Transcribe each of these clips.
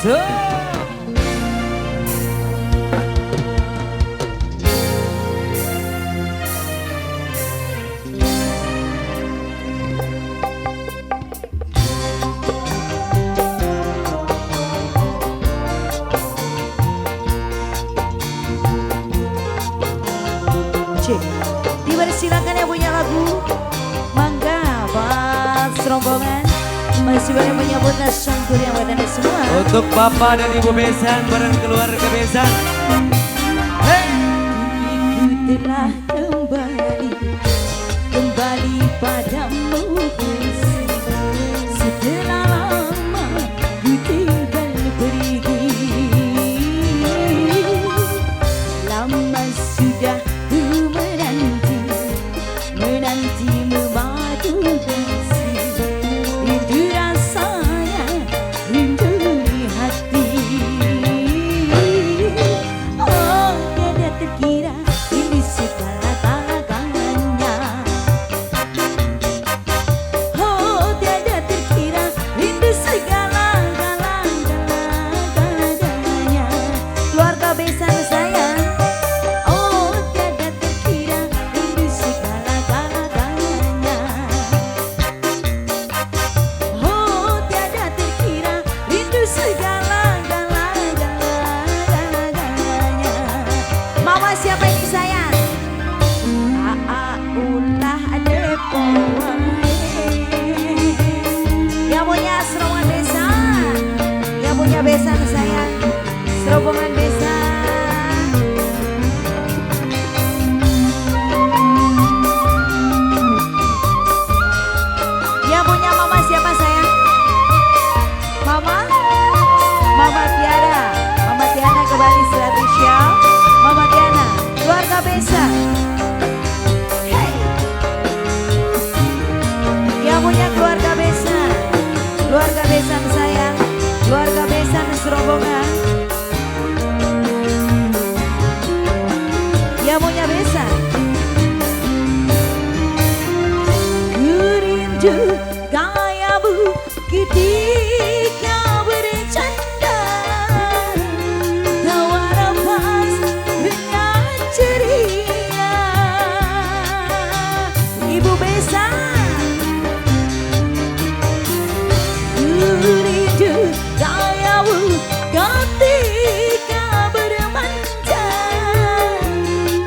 So. Dipersilakan yang punya lagu, mangga buat serombongan masih banyak menyambut sangkur yang buat anda semua. Untuk Bapak dan Ibu Besan bareng keluarga Besan. Hey. Ku telah kembali padamu setelah lama ku tinggal pergi. Lama sudah ku menanti memadu kasih, rindu rasanya, rindu di hati. Oh, tiada terkira ini segala-galanya. Oh, tiada terkira rindu segala-galanya. Keluarga Besan sayang. Mama siapa ini sayang? Ulah ada yang punya serombongan Besan, yang punya Besan sayang, serombongan Besan. Yang punya mama siapa sayang? Mama? Mama Tiara, Mama Tiana kembali spesial. Mama Tiana, keluarga Besan. Hey. Yang punya keluarga Besan, keluarga Besan sayang, keluarga Besan serombongan. Yang punya Besan. Ku rindu gayamu ketika bercanda, tawa nafas dengan ceria. Ibu Besan, ku rindu gayamu ketika bermanja,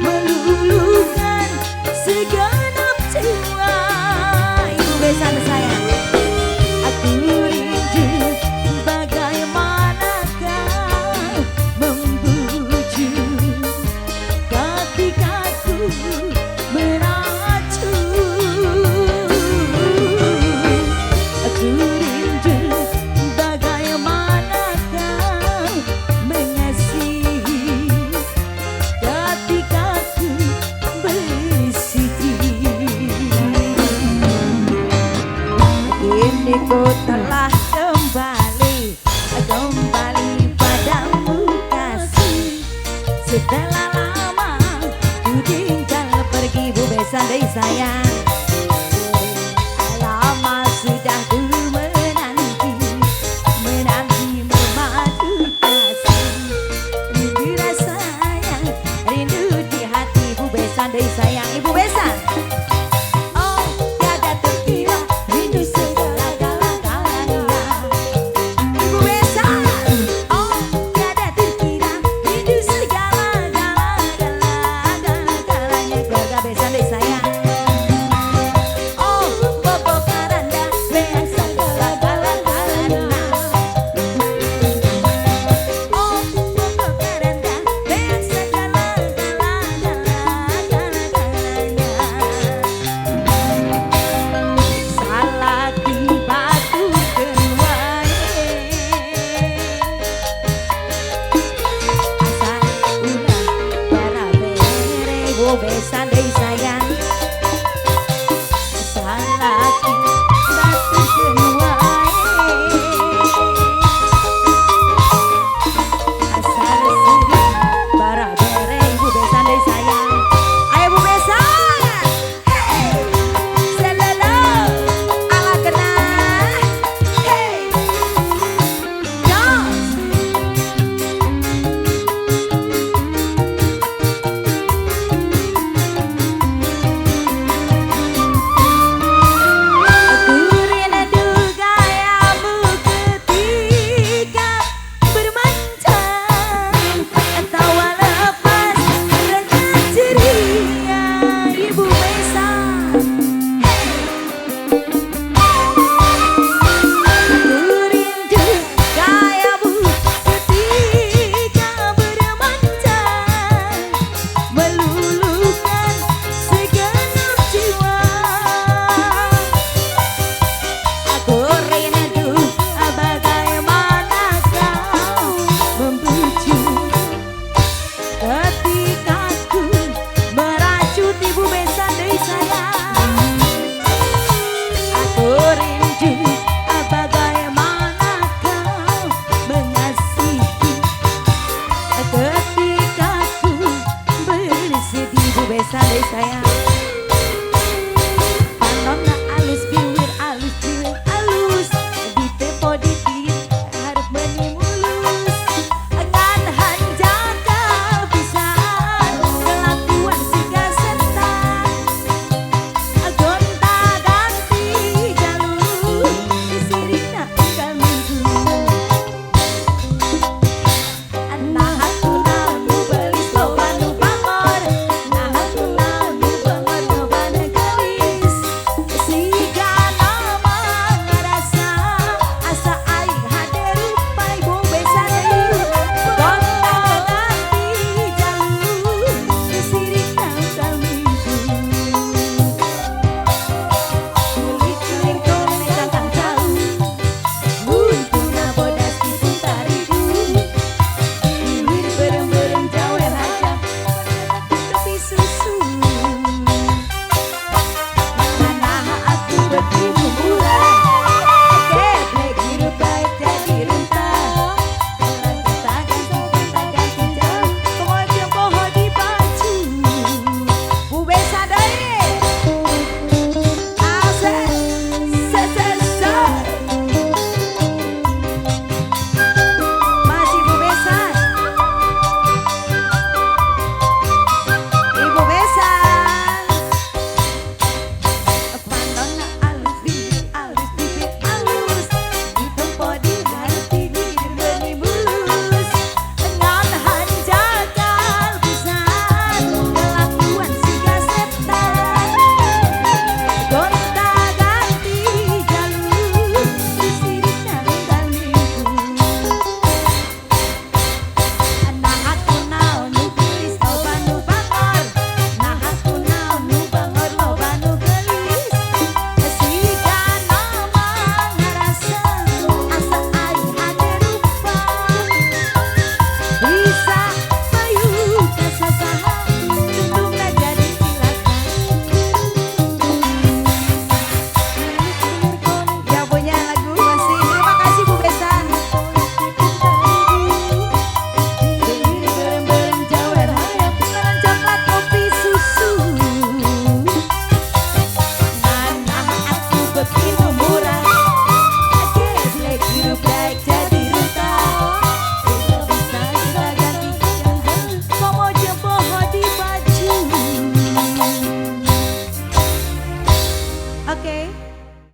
meluluhkan segenap jiwa. Ibu Besan sayang, aku rindu bagaimana kau membujuk ketika ku meracun. Aku rindu bagaimana kau mengasihi ketika ku bersedih. Ini kota